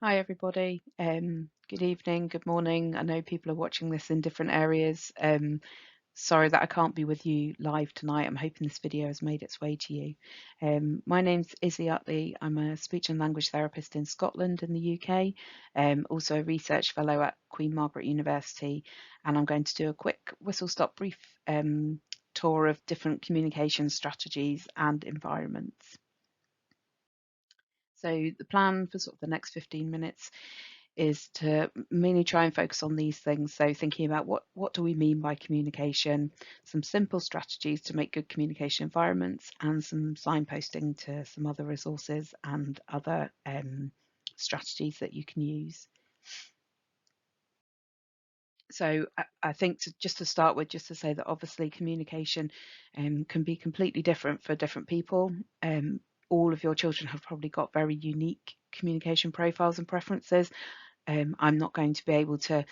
Hi everybody. Good evening, good morning. I know people are watching this in different areas. Sorry that I can't be with you live tonight. I'm hoping this video has made its way to you. My name's Izzy Utley. I'm a speech and language therapist in Scotland in the UK, also a research fellow at Queen Margaret University, and I'm going to do a quick whistle-stop brief tour of different communication strategies and environments. So the plan for sort of the next 15 minutes is to mainly try and focus on these things. So thinking about what do we mean by communication, some simple strategies to make good communication environments, and some signposting to some other resources and other strategies that you can use. So I think just to start with, just to say that obviously communication can be completely different for different people. All of your children have probably got very unique communication profiles and preferences. I'm not going to be able to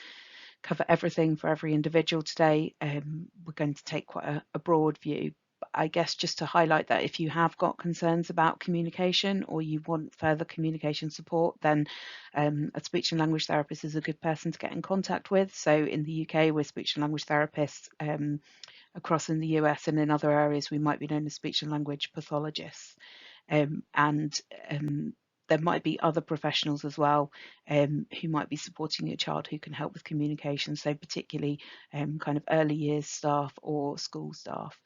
cover everything for every individual today. We're going to take quite a broad view. But I guess just to highlight that if you have got concerns about communication or you want further communication support, then a speech and language therapist is a good person to get in contact with. So in the UK, we're speech and language therapists. Across in the US and in other areas, we might be known as speech and language pathologists. And there might be other professionals as well who might be supporting your child who can help with communication, so particularly kind of early years staff or school staff.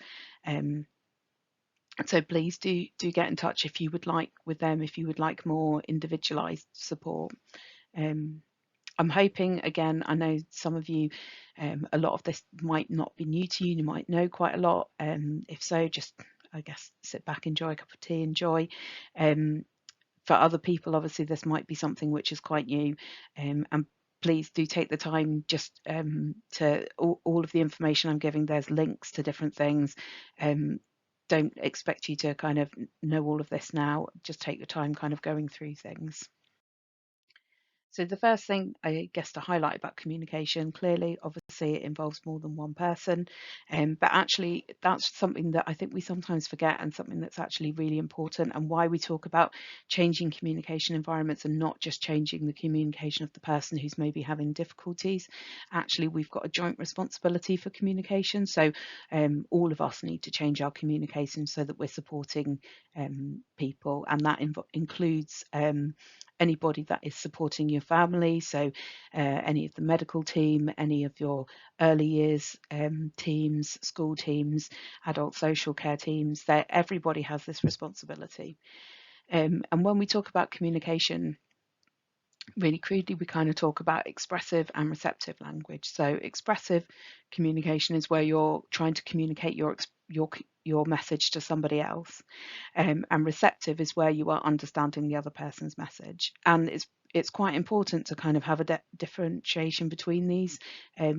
So please do get in touch if you would like with them, if you would like more individualised support. I'm hoping, again, I know some of you, a lot of this might not be new to you, you might know quite a lot. If so, just, I guess, sit back, enjoy a cup of tea, enjoy. For other people, obviously, this might be something which is quite new, and please do take the time just to all of the information I'm giving. There's links to different things. Don't expect you to kind of know all of this now. Just take your time kind of going through things. So the first thing I guess to highlight about communication, clearly, obviously it involves more than one person, but actually that's something that I think we sometimes forget and something that's actually really important, and why we talk about changing communication environments and not just changing the communication of the person who's maybe having difficulties. Actually, we've got a joint responsibility for communication, so all of us need to change our communication so that we're supporting people, and that includes anybody that is supporting your family, so any of the medical team, any of your early years teams, school teams, adult social care teams, that everybody has this responsibility. And when we talk about communication, really crudely, we kind of talk about expressive and receptive language. So expressive communication is where you're trying to communicate your message to somebody else, and receptive is where you are understanding the other person's message. And it's quite important to kind of have a differentiation between these,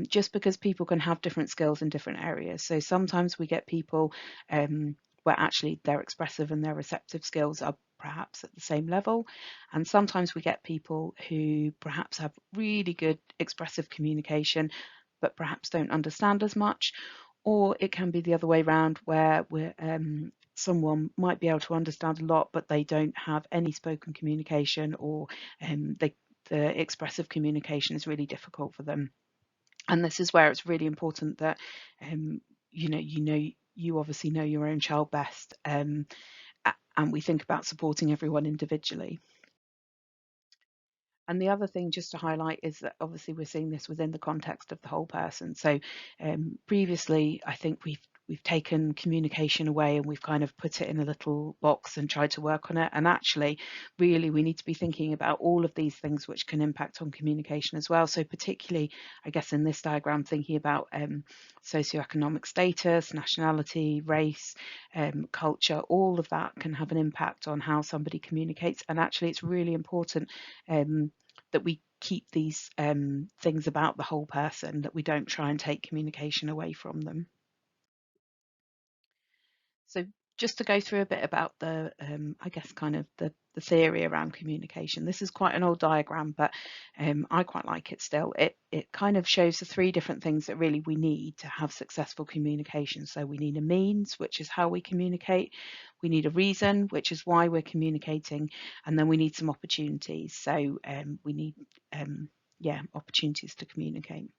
just because people can have different skills in different areas. So sometimes we get people where actually their expressive and their receptive skills are perhaps at the same level. And sometimes we get people who perhaps have really good expressive communication, but perhaps don't understand as much. Or it can be the other way around, where someone might be able to understand a lot, but they don't have any spoken communication, or the expressive communication is really difficult for them. And this is where it's really important that you obviously know your own child best, and we think about supporting everyone individually. And the other thing just to highlight is that obviously we're seeing this within the context of the whole person. So previously, I think we've taken communication away and we've kind of put it in a little box and tried to work on it. And actually, really, we need to be thinking about all of these things which can impact on communication as well. So particularly, I guess in this diagram, thinking about socioeconomic status, nationality, race, culture, all of that can have an impact on how somebody communicates. And actually, it's really important that we keep these things about the whole person, that we don't try and take communication away from them. So just to go through a bit about the, I guess, kind of the theory around communication. This is quite an old diagram, but I quite like it still. It kind of shows the three different things that really we need to have successful communication. So we need a means, which is how we communicate. We need a reason, which is why we're communicating, and then we need some opportunities. So we need, yeah, opportunities to communicate.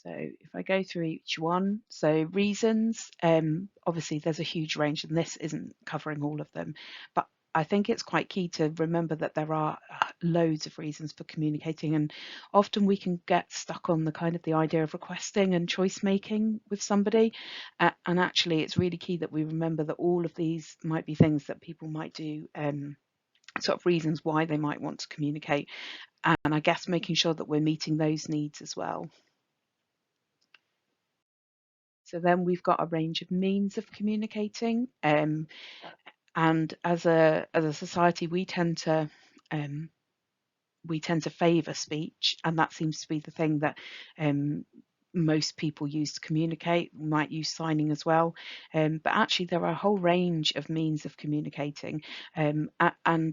So if I go through each one, so reasons, obviously there's a huge range and this isn't covering all of them, but I think it's quite key to remember that there are loads of reasons for communicating, and often we can get stuck on the kind of the idea of requesting and choice making with somebody. And actually it's really key that we remember that all of these might be things that people might do, sort of reasons why they might want to communicate. And I guess making sure that we're meeting those needs as well. So then we've got a range of means of communicating, and as a society, um, we tend to favour speech, and that seems to be the thing that um, most people use to communicate. We might use signing as well, but actually there are a whole range of means of communicating, and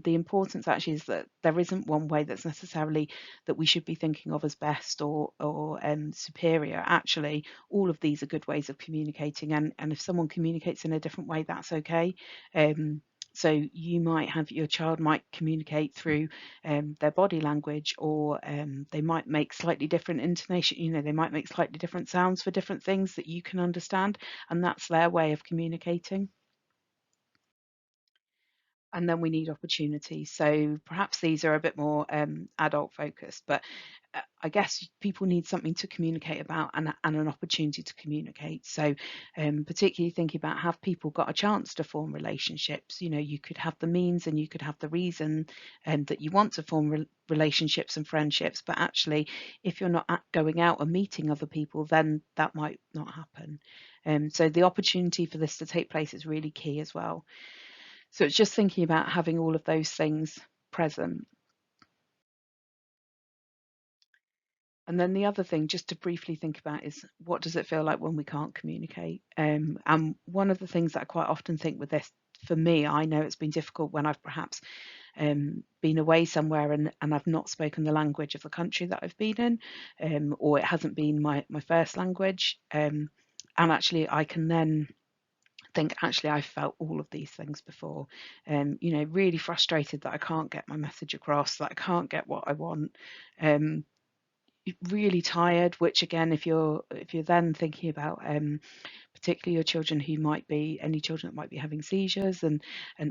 the importance actually is that there isn't one way that's necessarily that we should be thinking of as best or superior. Actually, all of these are good ways of communicating, and if someone communicates in a different way, that's okay. So you might have your child might communicate through their body language, or they might make slightly different intonation. You know, they might make slightly different sounds for different things that you can understand, and that's their way of communicating. And then we need opportunities. So perhaps these are a bit more adult focused, but I guess people need something to communicate about, and an opportunity to communicate. So particularly thinking about, have people got a chance to form relationships? You know, you could have the means and you could have the reason that you want to form relationships and friendships, but actually if you're not going out and meeting other people, then that might not happen. So the opportunity for this to take place is really key as well. So it's just thinking about having all of those things present. And then the other thing, just to briefly think about, is what does it feel like when we can't communicate? And one of the things that I quite often think with this, for me, I know it's been difficult when I've perhaps been away somewhere and I've not spoken the language of the country that I've been in, or it hasn't been my first language. And actually, I can then think, actually, I've felt all of these things before. You know, really frustrated that I can't get my message across, that I can't get what I want. Um, really tired, which again, if you're then thinking about particularly your children who might be, any children that might be having seizures and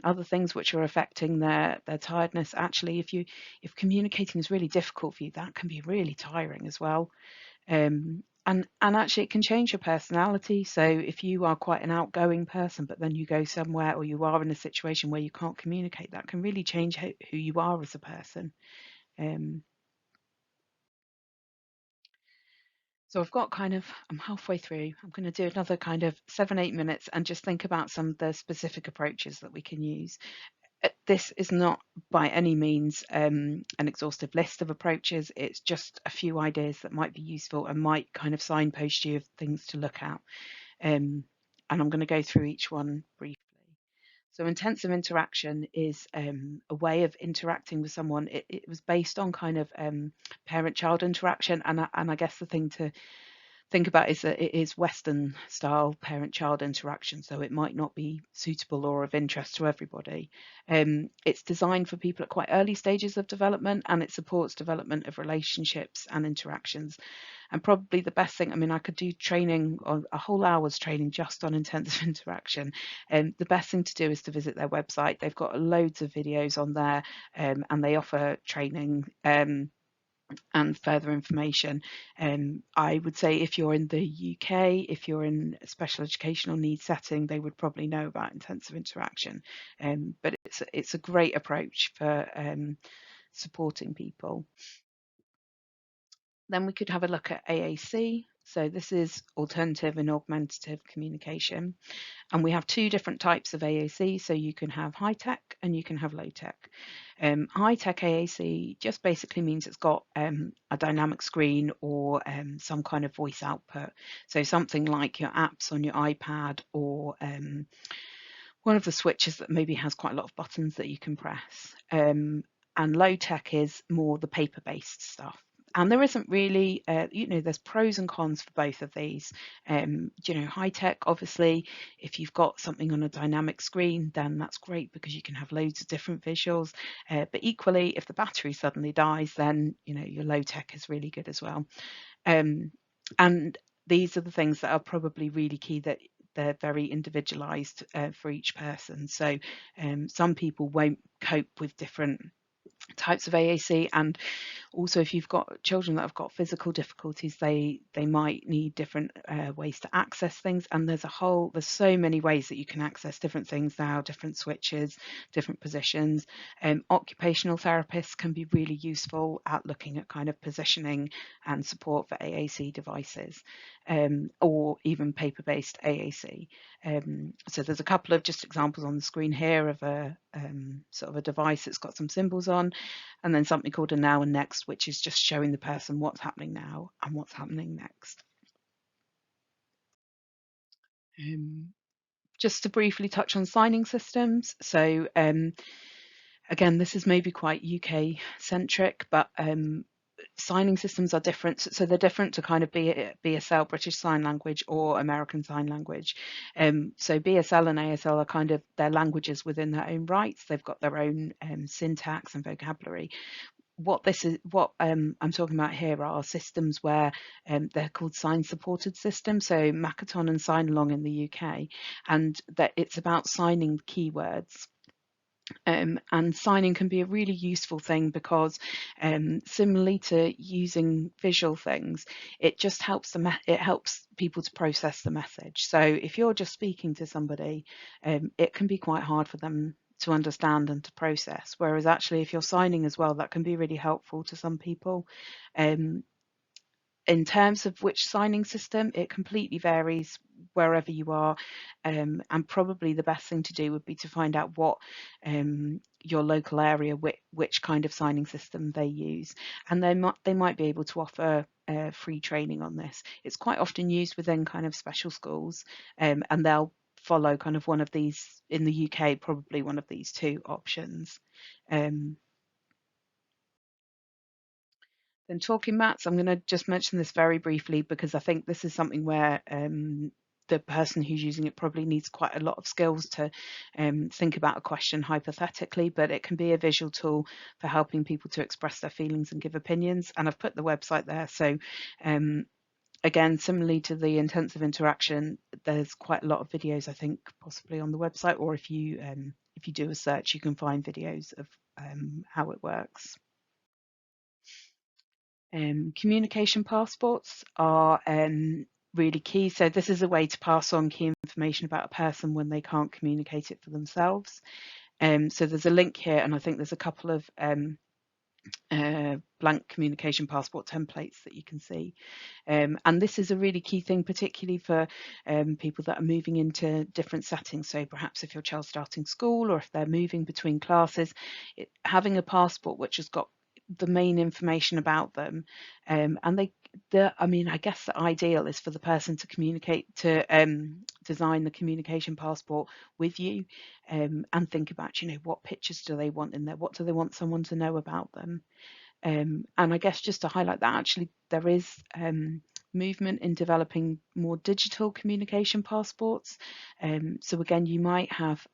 other things which are affecting their tiredness, actually if communicating is really difficult for you, that can be really tiring as well. And actually it can change your personality. So if you are quite an outgoing person, but then you go somewhere or you are in a situation where you can't communicate, that can really change who you are as a person. um, So I've got kind of, I'm halfway through. I'm going to do another kind of 7, 8 minutes and just think about some of the specific approaches that we can use. This is not by any means an exhaustive list of approaches. It's just a few ideas that might be useful and might kind of signpost you of things to look at. And I'm going to go through each one briefly. So intensive interaction is a way of interacting with someone. It was based on kind of parent-child interaction, and I guess the thing to think about is that it is Western style parent-child interaction, so it might not be suitable or of interest to everybody. It's designed for people at quite early stages of development, and it supports development of relationships and interactions. And probably the best thing, I mean, I could do training on a whole hour's training just on intensive interaction. And the best thing to do is to visit their website. They've got loads of videos on there, and they offer training. And further information. I would say if you're in the UK, if you're in a special educational needs setting, they would probably know about intensive interaction. But it's a great approach for supporting people. Then we could have a look at AAC. So this is alternative and augmentative communication. And we have two different types of AAC. So you can have high tech and you can have low tech. High-tech AAC just basically means it's got a dynamic screen or some kind of voice output. So something like your apps on your iPad, or one of the switches that maybe has quite a lot of buttons that you can press. And low tech is more the paper-based stuff. And there isn't really, there's pros and cons for both of these. High tech, obviously, if you've got something on a dynamic screen, then that's great because you can have loads of different visuals. But equally, if the battery suddenly dies, then, your low tech is really good as well. And these are the things that are probably really key, that they're very individualized for each person. So some people won't cope with different types of AAC, and also if you've got children that have got physical difficulties, they might need different ways to access things. And there's so many ways that you can access different things now, different switches, different positions. Occupational therapists can be really useful at looking at kind of positioning and support for AAC devices, or even paper-based AAC. So there's a couple of just examples on the screen here of a sort of a device that's got some symbols on, and then something called a now and next, which is just showing the person what's happening now and what's happening next. Just to briefly touch on signing systems. So again, this is maybe quite UK centric, but signing systems are different. So they're different to kind of BSL, British Sign Language, or American Sign Language. So BSL and ASL are kind of their languages within their own rights. They've got their own syntax and vocabulary. What I'm talking about here are systems where they're called sign supported systems, so Makaton and Sign Along in the UK, and that it's about signing keywords. And signing can be a really useful thing because, similarly to using visual things, it just helps it helps people to process the message. So if you're just speaking to somebody, it can be quite hard for them to understand and to process. Whereas actually, if you're signing as well, that can be really helpful to some people. In terms of which signing system, it completely varies wherever you are, and probably the best thing to do would be to find out what your local area, which kind of signing system they use, and they might be able to offer free training on this. It's quite often used within kind of special schools, and they'll follow kind of one of these. In the UK, probably one of these two options. Then talking mats, I'm going to just mention this very briefly because I think this is something where the person who's using it probably needs quite a lot of skills to think about a question hypothetically, but it can be a visual tool for helping people to express their feelings and give opinions. And I've put the website there. So again, similarly to the intensive interaction, there's quite a lot of videos, I think, possibly on the website, or if you do a search, you can find videos of how it works. Communication passports are really key. So this is a way to pass on key information about a person when they can't communicate it for themselves. So there's a link here, and I think there's a couple of blank communication passport templates that you can see. And this is a really key thing, particularly for people that are moving into different settings. So perhaps if your child's starting school, or if they're moving between classes, having a passport which has got the main information about them, and I guess the ideal is for the person to communicate, to design the communication passport with you, and think about, what pictures do they want in there, what do they want someone to know about them. And I guess just to highlight that, actually there is movement in developing more digital communication passports. So again, you might have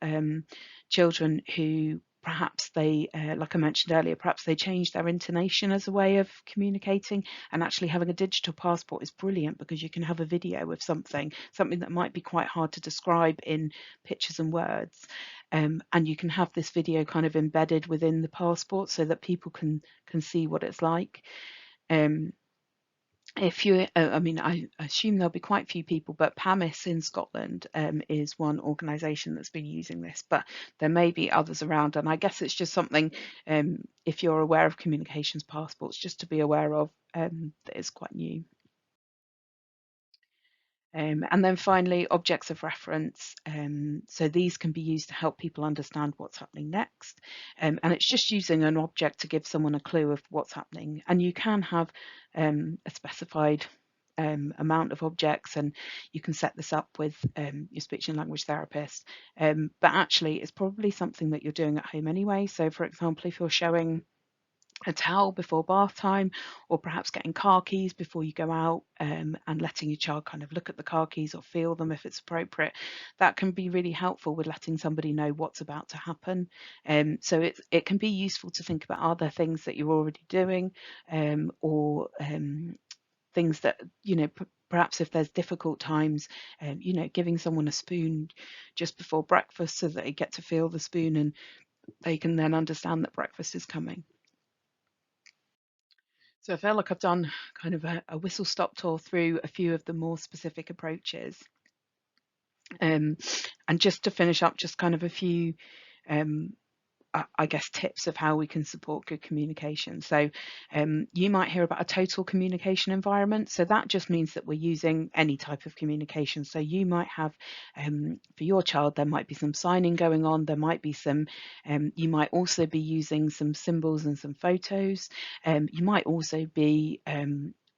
children who perhaps they, like I mentioned earlier, perhaps they change their intonation as a way of communicating, and actually having a digital passport is brilliant because you can have a video of something that might be quite hard to describe in pictures and words. And you can have this video kind of embedded within the passport so that people can see what it's like. If you, I assume there'll be quite a few people, but PAMIS in Scotland is one organisation that's been using this, but there may be others around. And I guess it's just something, if you're aware of communications passports, just to be aware of, that is quite new. And then finally, objects of reference. So these can be used to help people understand what's happening next. And it's just using an object to give someone a clue of what's happening. And you can have a specified amount of objects, and you can set this up with your speech and language therapist. But actually, it's probably something that you're doing at home anyway. So for example, if you're showing a towel before bath time, or perhaps getting car keys before you go out, and letting your child kind of look at the car keys or feel them if it's appropriate, that can be really helpful with letting somebody know what's about to happen. So it can be useful to think about, are there things that you're already doing, or things that, perhaps if there's difficult times, giving someone a spoon just before breakfast so that they get to feel the spoon and they can then understand that breakfast is coming. So I feel like I've done kind of a whistle stop tour through a few of the more specific approaches. And just to finish up, just kind of a few um, I guess, tips of how we can support good communication. So you might hear about a total communication environment. So that just means that we're using any type of communication. So you might have, for your child, there might be some signing going on. There might be some, you might also be using some symbols and some photos. You might also be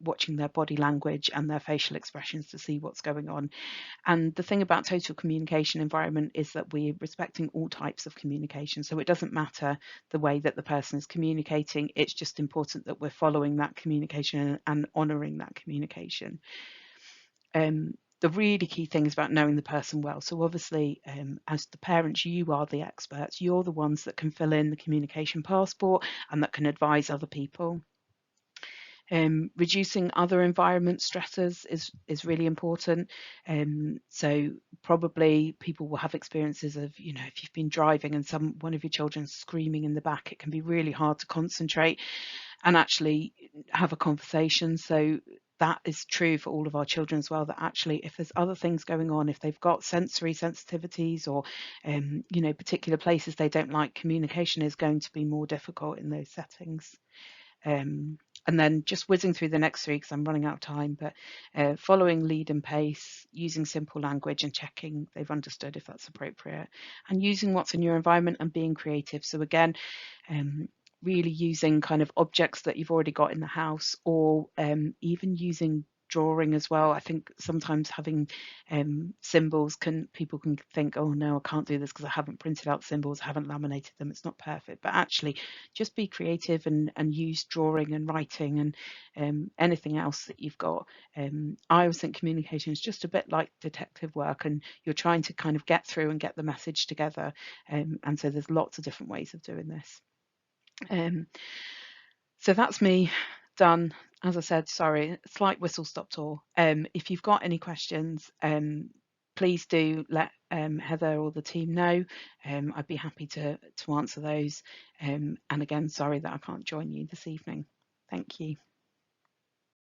watching their body language and their facial expressions to see what's going on. And the thing about total communication environment is that we're respecting all types of communication. So it doesn't matter the way that the person is communicating. It's just important that we're following that communication and honouring that communication. The really key thing is about knowing the person well. So obviously, as the parents, you are the experts. You're the ones that can fill in the communication passport and that can advise other people. Reducing other environment stressors is really important. So probably people will have experiences of, if you've been driving and one of your children's screaming in the back, it can be really hard to concentrate and actually have a conversation. So that is true for all of our children as well, that actually if there's other things going on, if they've got sensory sensitivities or particular places they don't like, communication is going to be more difficult in those settings. And then just whizzing through the next three because I'm running out of time, but following lead and pace, using simple language and checking they've understood if that's appropriate, and using what's in your environment and being creative. So again, really using kind of objects that you've already got in the house, or even using drawing as well. I think sometimes having symbols people can think, oh no, I can't do this because I haven't printed out symbols, I haven't laminated them, it's not perfect. But actually just be creative and use drawing and writing and anything else that you've got. I always think communication is just a bit like detective work, and you're trying to kind of get through and get the message together, and so there's lots of different ways of doing this. So that's me done. As I said, sorry, slight whistle stop tour. If you've got any questions, please do let Heather or the team know. I'd be happy to answer those. And again, sorry that I can't join you this evening. Thank you.